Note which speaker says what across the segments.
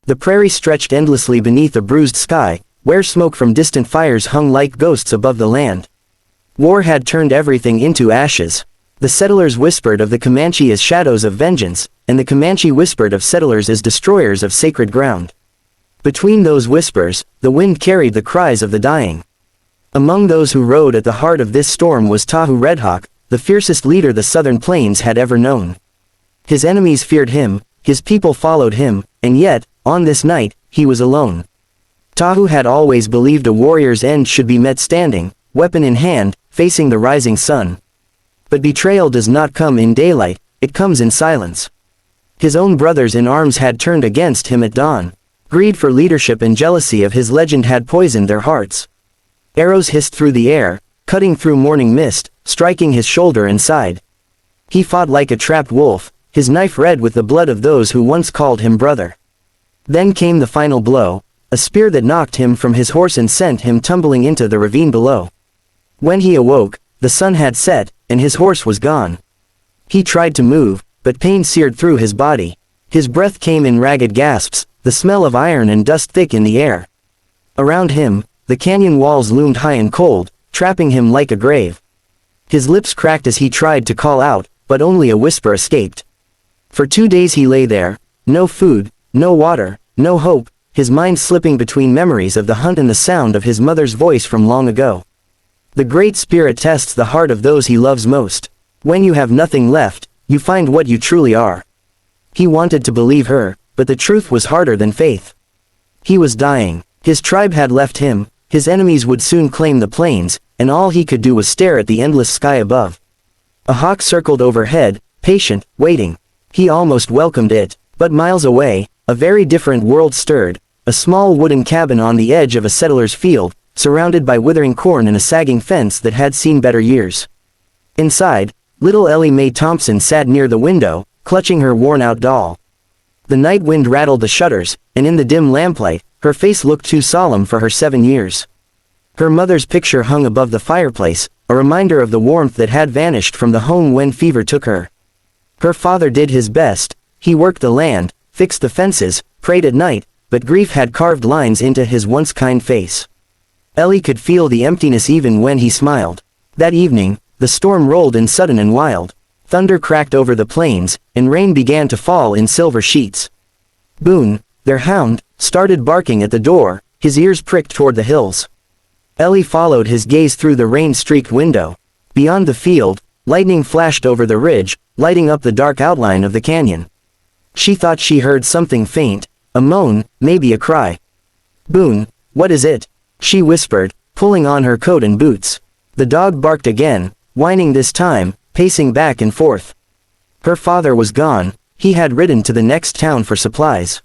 Speaker 1: The prairie stretched endlessly beneath a bruised sky, where smoke from distant fires hung like ghosts above the land. War had turned everything into ashes. The settlers whispered of the Comanche as shadows of vengeance, and the Comanche whispered of settlers as destroyers of sacred ground. Between those whispers, the wind carried the cries of the dying. Among those who rode at the heart of this storm was Tahu Redhawk, the fiercest leader the southern plains had ever known. His enemies feared him, his people followed him, and yet, on this night, he was alone. Tahu had always believed a warrior's end should be met standing, weapon in hand, facing the rising sun. But betrayal does not come in daylight, it comes in silence. His own brothers in arms had turned against him at dawn. Greed for leadership and jealousy of his legend had poisoned their hearts. Arrows hissed through the air, cutting through morning mist, striking his shoulder and side. He fought like a trapped wolf, his knife red with the blood of those who once called him brother. Then came the final blow, a spear that knocked him from his horse and sent him tumbling into the ravine below. When he awoke, the sun had set, and his horse was gone. He tried to move, but pain seared through his body. His breath came in ragged gasps, the smell of iron and dust thick in the air. Around him, the canyon walls loomed high and cold, trapping him like a grave. His lips cracked as he tried to call out, but only a whisper escaped. For 2 days he lay there, no food, no water, no hope, his mind slipping between memories of the hunt and the sound of his mother's voice from long ago. The Great Spirit tests the heart of those he loves most. When you have nothing left, you find what you truly are. He wanted to believe her, but the truth was harder than faith. He was dying. His tribe had left him, his enemies would soon claim the plains, and all he could do was stare at the endless sky above. A hawk circled overhead, patient, waiting. He almost welcomed it, but miles away, a very different world stirred, a small wooden cabin on the edge of a settler's field, surrounded by withering corn and a sagging fence that had seen better years. Inside, little Ellie Mae Thompson sat near the window, clutching her worn-out doll. The night wind rattled the shutters, and in the dim lamplight, her face looked too solemn for her 7 years. Her mother's picture hung above the fireplace, a reminder of the warmth that had vanished from the home when fever took her. Her father did his best, he worked the land, fixed the fences, prayed at night, but grief had carved lines into his once kind face. Ellie could feel the emptiness even when he smiled. That evening, the storm rolled in sudden and wild. Thunder cracked over the plains, and rain began to fall in silver sheets. Boone, their hound, started barking at the door, his ears pricked toward the hills. Ellie followed his gaze through the rain-streaked window. Beyond the field, lightning flashed over the ridge, lighting up the dark outline of the canyon. She thought she heard something faint, a moan, maybe a cry. "Boone, what is it?" she whispered, pulling on her coat and boots. The dog barked again, whining this time, pacing back and forth. Her father was gone, he had ridden to the next town for supplies.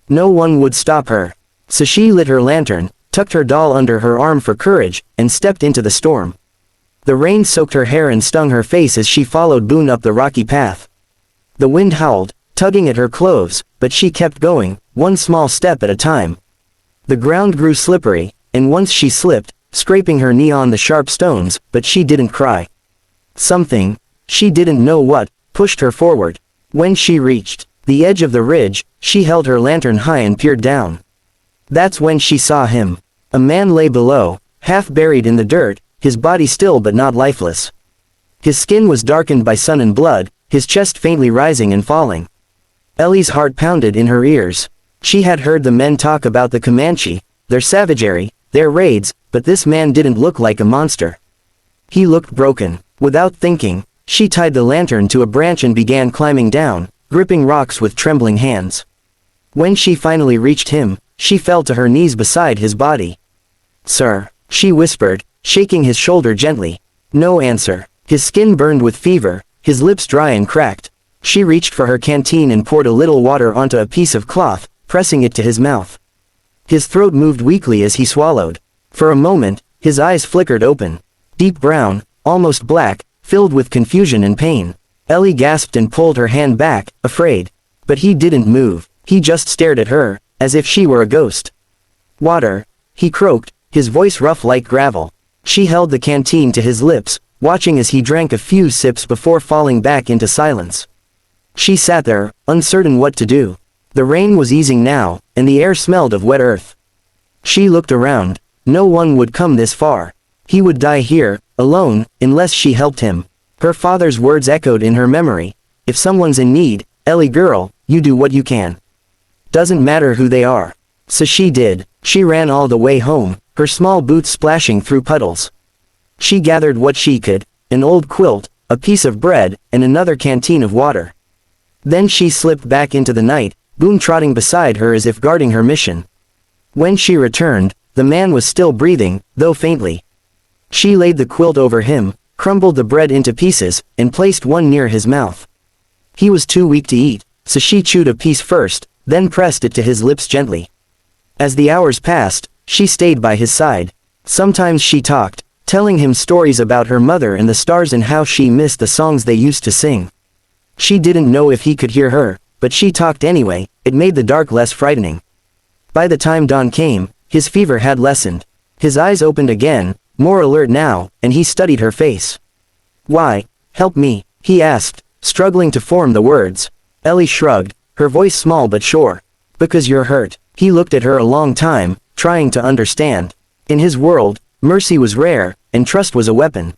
Speaker 1: No one would stop her. So she lit her lantern, tucked her doll under her arm for courage, and stepped into the storm. The rain soaked her hair and stung her face as she followed Boone up the rocky path. The wind howled, tugging at her clothes, but she kept going, one small step at a time. The ground grew slippery, and once she slipped, scraping her knee on the sharp stones, but she didn't cry. Something, she didn't know what, pushed her forward. When she reached the edge of the ridge, she held her lantern high and peered down. That's when she saw him. A man lay below, half buried in the dirt, his body still but not lifeless. His skin was darkened by sun and blood, his chest faintly rising and falling. Ellie's heart pounded in her ears. She had heard the men talk about the Comanche, their savagery, their raids, but this man didn't look like a monster. He looked broken. Without thinking, she tied the lantern to a branch and began climbing down, gripping rocks with trembling hands. When she finally reached him, she fell to her knees beside his body. "Sir," she whispered, shaking his shoulder gently. No answer. His skin burned with fever, his lips dry and cracked. She reached for her canteen and poured a little water onto a piece of cloth, pressing it to his mouth. His throat moved weakly as he swallowed. For a moment, his eyes flickered open. Deep brown, almost black, filled with confusion and pain. Ellie gasped and pulled her hand back, afraid. But he didn't move, he just stared at her, as if she were a ghost. "Water," he croaked, his voice rough like gravel. She held the canteen to his lips, watching as he drank a few sips before falling back into silence. She sat there, uncertain what to do. The rain was easing now, and the air smelled of wet earth. She looked around. No one would come this far. He would die here, alone, unless she helped him. Her father's words echoed in her memory. If someone's in need, Ellie girl, you do what you can. Doesn't matter who they are. So she did. She ran all the way home, her small boots splashing through puddles. She gathered what she could, an old quilt, a piece of bread, and another canteen of water. Then she slipped back into the night, Boone trotting beside her as if guarding her mission. When she returned, the man was still breathing, though faintly. She laid the quilt over him, crumbled the bread into pieces, and placed one near his mouth. He was too weak to eat, so she chewed a piece first, then pressed it to his lips gently. As the hours passed, she stayed by his side. Sometimes she talked, telling him stories about her mother and the stars and how she missed the songs they used to sing. She didn't know if he could hear her, but she talked anyway. It made the dark less frightening. By the time dawn came, his fever had lessened. His eyes opened again, more alert now, and he studied her face. "Why, help me?" he asked, struggling to form the words. Ellie shrugged, her voice small but sure. "Because you're hurt." He looked at her a long time, trying to understand. In his world, mercy was rare, and trust was a weapon.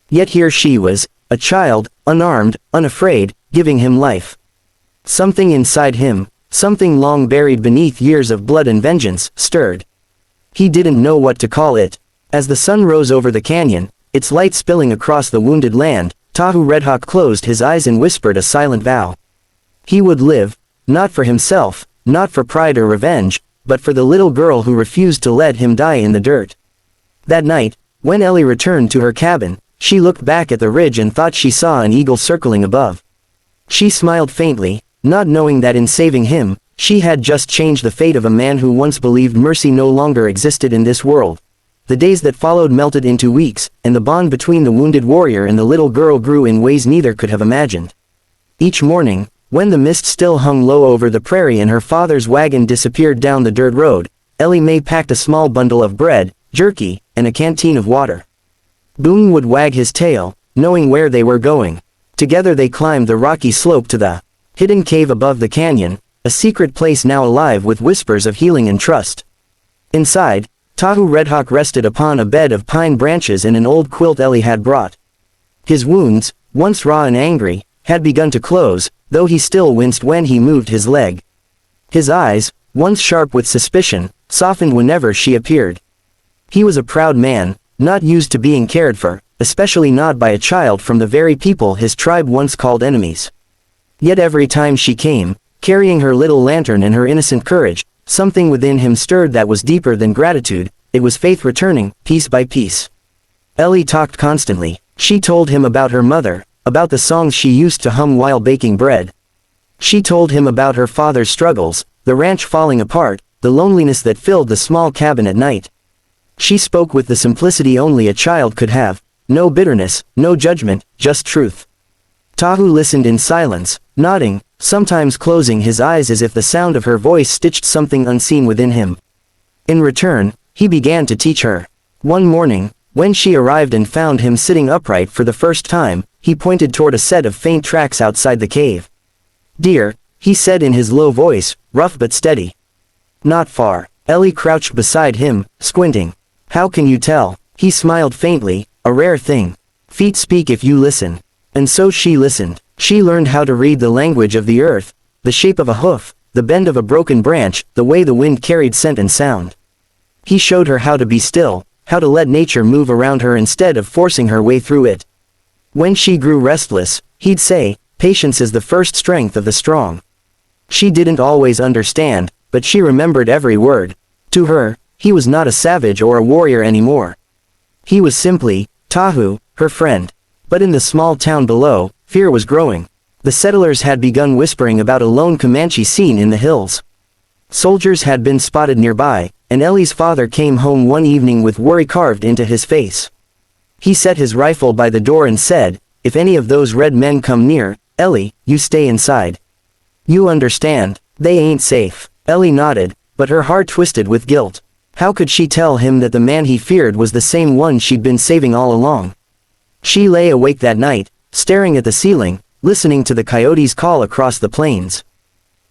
Speaker 1: Yet here she was, a child, unarmed, unafraid, giving him life. Something inside him, something long buried beneath years of blood and vengeance, stirred. He didn't know what to call it. As the sun rose over the canyon, its light spilling across the wounded land, Tahu Redhawk closed his eyes and whispered a silent vow. He would live, not for himself, not for pride or revenge, but for the little girl who refused to let him die in the dirt. That night, when Ellie returned to her cabin, she looked back at the ridge and thought she saw an eagle circling above. She smiled faintly, not knowing that in saving him, she had just changed the fate of a man who once believed mercy no longer existed in this world. The days that followed melted into weeks, and the bond between the wounded warrior and the little girl grew in ways neither could have imagined. Each morning, when the mist still hung low over the prairie and her father's wagon disappeared down the dirt road, Ellie Mae packed a small bundle of bread, jerky, and a canteen of water. Boone would wag his tail, knowing where they were going. Together they climbed the rocky slope to the hidden cave above the canyon, a secret place now alive with whispers of healing and trust. Inside, Tahu Redhawk rested upon a bed of pine branches and an old quilt Ellie had brought. His wounds, once raw and angry, had begun to close, though he still winced when he moved his leg. His eyes, once sharp with suspicion, softened whenever she appeared. He was a proud man, not used to being cared for, especially not by a child from the very people his tribe once called enemies. Yet every time she came, carrying her little lantern and her innocent courage, something within him stirred that was deeper than gratitude. It was faith returning, piece by piece. Ellie talked constantly. She told him about her mother, about the songs she used to hum while baking bread. She told him about her father's struggles, the ranch falling apart, the loneliness that filled the small cabin at night. She spoke with the simplicity only a child could have, no bitterness, no judgment, just truth. Tahu listened in silence, nodding, sometimes closing his eyes as if the sound of her voice stitched something unseen within him. In return, he began to teach her. One morning, when she arrived and found him sitting upright for the first time, he pointed toward a set of faint tracks outside the cave. "Dear," he said in his low voice, rough but steady. "Not far." Ellie crouched beside him, squinting. "How can you tell?" He smiled faintly, "A rare thing. Feet speak if you listen." And so she listened. She learned how to read the language of the earth, the shape of a hoof, the bend of a broken branch, the way the wind carried scent and sound. He showed her how to be still, how to let nature move around her instead of forcing her way through it. When she grew restless, he'd say, "Patience is the first strength of the strong." She didn't always understand, but she remembered every word. To her, he was not a savage or a warrior anymore. He was simply, Tahu, her friend. But in the small town below, fear was growing. The settlers had begun whispering about a lone Comanche seen in the hills. Soldiers had been spotted nearby, and Ellie's father came home one evening with worry carved into his face. He set his rifle by the door and said, "If any of those red men come near, Ellie, you stay inside. You understand, they ain't safe." Ellie nodded, but her heart twisted with guilt. How could she tell him that the man he feared was the same one she'd been saving all along? She lay awake that night, staring at the ceiling, listening to the coyotes call across the plains.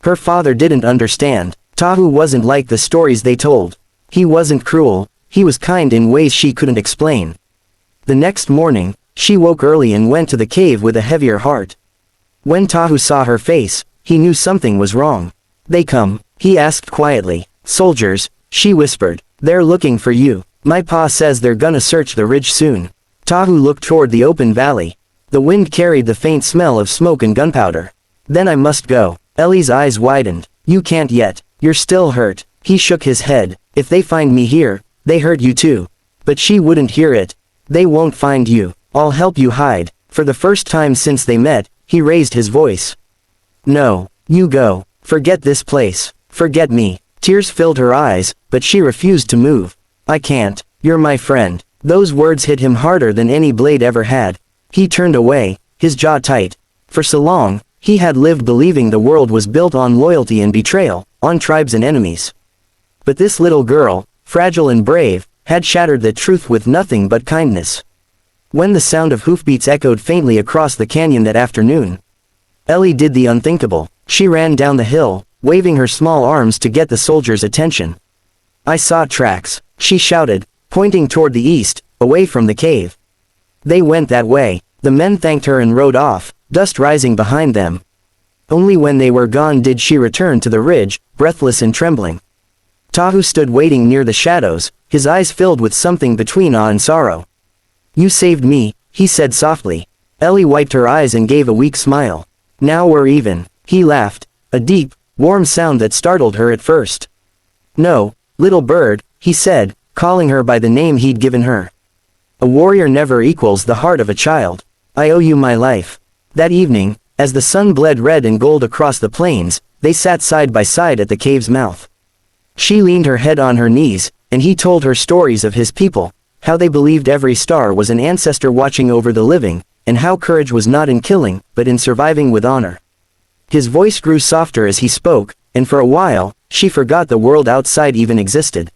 Speaker 1: Her father didn't understand. Tahu wasn't like the stories they told. He wasn't cruel, he was kind in ways she couldn't explain. The next morning, she woke early and went to the cave with a heavier heart. When Tahu saw her face, he knew something was wrong. "They come?" he asked quietly. "Soldiers," she whispered. "They're looking for you. My pa says they're gonna search the ridge soon." Tahu looked toward the open valley. The wind carried the faint smell of smoke and gunpowder. "Then I must go." Ellie's eyes widened. "You can't yet. You're still hurt." He shook his head. "If they find me here, they hurt you too." But she wouldn't hear it. "They won't find you. I'll help you hide." For the first time since they met, he raised his voice. "No, you go. Forget this place. Forget me." Tears filled her eyes, but she refused to move. "I can't. You're my friend." Those words hit him harder than any blade ever had. He turned away, his jaw tight. For so long, he had lived believing the world was built on loyalty and betrayal, on tribes and enemies. But this little girl, fragile and brave, had shattered the truth with nothing but kindness. When the sound of hoofbeats echoed faintly across the canyon that afternoon, Ellie did the unthinkable. She ran down the hill, waving her small arms to get the soldiers' attention. "I saw tracks," she shouted, pointing toward the east, away from the cave. They went that way. The men thanked her and rode off, dust rising behind them. Only when they were gone did she return to the ridge, breathless and trembling. Tahu stood waiting near the shadows, his eyes filled with something between awe and sorrow. "You saved me," he said softly. Ellie wiped her eyes and gave a weak smile. "Now we're even." He laughed, a deep, warm sound that startled her at first. "No, little bird," he said, calling her by the name he'd given her. "A warrior never equals the heart of a child. I owe you my life." That evening, as the sun bled red and gold across the plains, they sat side by side at the cave's mouth. She leaned her head on her knees, and he told her stories of his people, how they believed every star was an ancestor watching over the living, and how courage was not in killing, but in surviving with honor. His voice grew softer as he spoke, and for a while, she forgot the world outside even existed.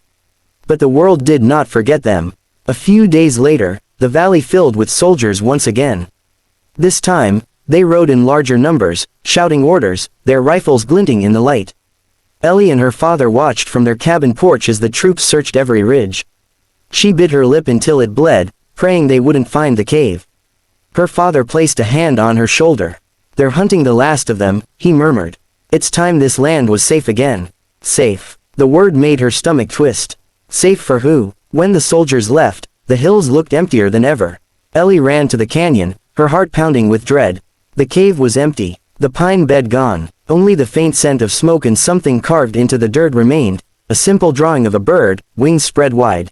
Speaker 1: But the world did not forget them. A few days later, the valley filled with soldiers once again. This time, they rode in larger numbers, shouting orders, their rifles glinting in the light. Ellie and her father watched from their cabin porch as the troops searched every ridge. She bit her lip until it bled, praying they wouldn't find the cave. Her father placed a hand on her shoulder. "They're hunting the last of them," he murmured. "It's time this land was safe again." Safe. The word made her stomach twist. Safe for who? When the soldiers left, the hills looked emptier than ever. Ellie ran to the canyon, her heart pounding with dread. The cave was empty, the pine bed gone. Only the faint scent of smoke and something carved into the dirt remained, a simple drawing of a bird, wings spread wide.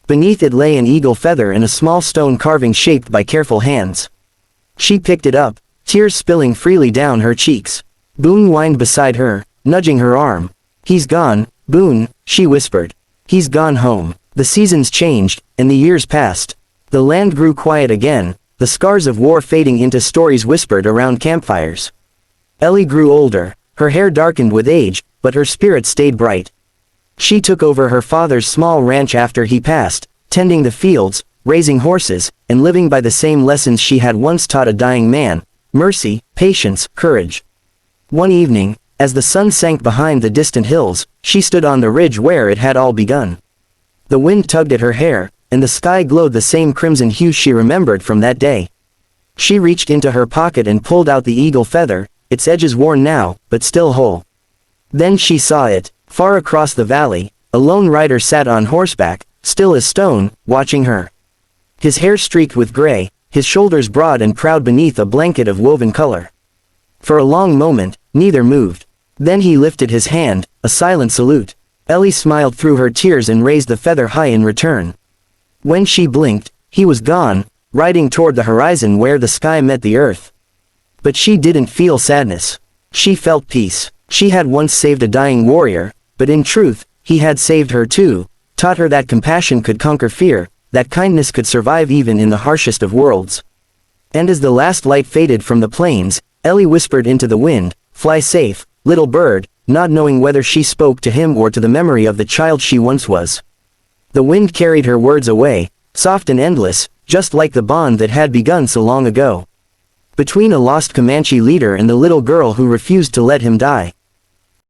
Speaker 1: Beneath it lay an eagle feather and a small stone carving shaped by careful hands. She picked it up, tears spilling freely down her cheeks. Boone whined beside her, nudging her arm. "He's gone, Boone," she whispered. "He's gone home." The seasons changed, and the years passed. The land grew quiet again, the scars of war fading into stories whispered around campfires. Ellie grew older, her hair darkened with age, but her spirit stayed bright. She took over her father's small ranch after he passed, tending the fields, raising horses, and living by the same lessons she had once taught a dying man: mercy, patience, courage. One evening, as the sun sank behind the distant hills, she stood on the ridge where it had all begun. The wind tugged at her hair, and the sky glowed the same crimson hue she remembered from that day. She reached into her pocket and pulled out the eagle feather, its edges worn now, but still whole. Then she saw it, far across the valley, a lone rider sat on horseback, still as stone, watching her. His hair streaked with gray, his shoulders broad and proud beneath a blanket of woven color. For a long moment, neither moved. Then he lifted his hand, a silent salute. Ellie smiled through her tears and raised the feather high in return. When she blinked, he was gone, riding toward the horizon where the sky met the earth. But she didn't feel sadness. She felt peace. She had once saved a dying warrior, but in truth, he had saved her too, taught her that compassion could conquer fear, that kindness could survive even in the harshest of worlds. And as the last light faded from the plains, Ellie whispered into the wind, "Fly safe, little bird," not knowing whether she spoke to him or to the memory of the child she once was. The wind carried her words away, soft and endless, just like the bond that had begun so long ago. Between a lost Comanche leader and the little girl who refused to let him die.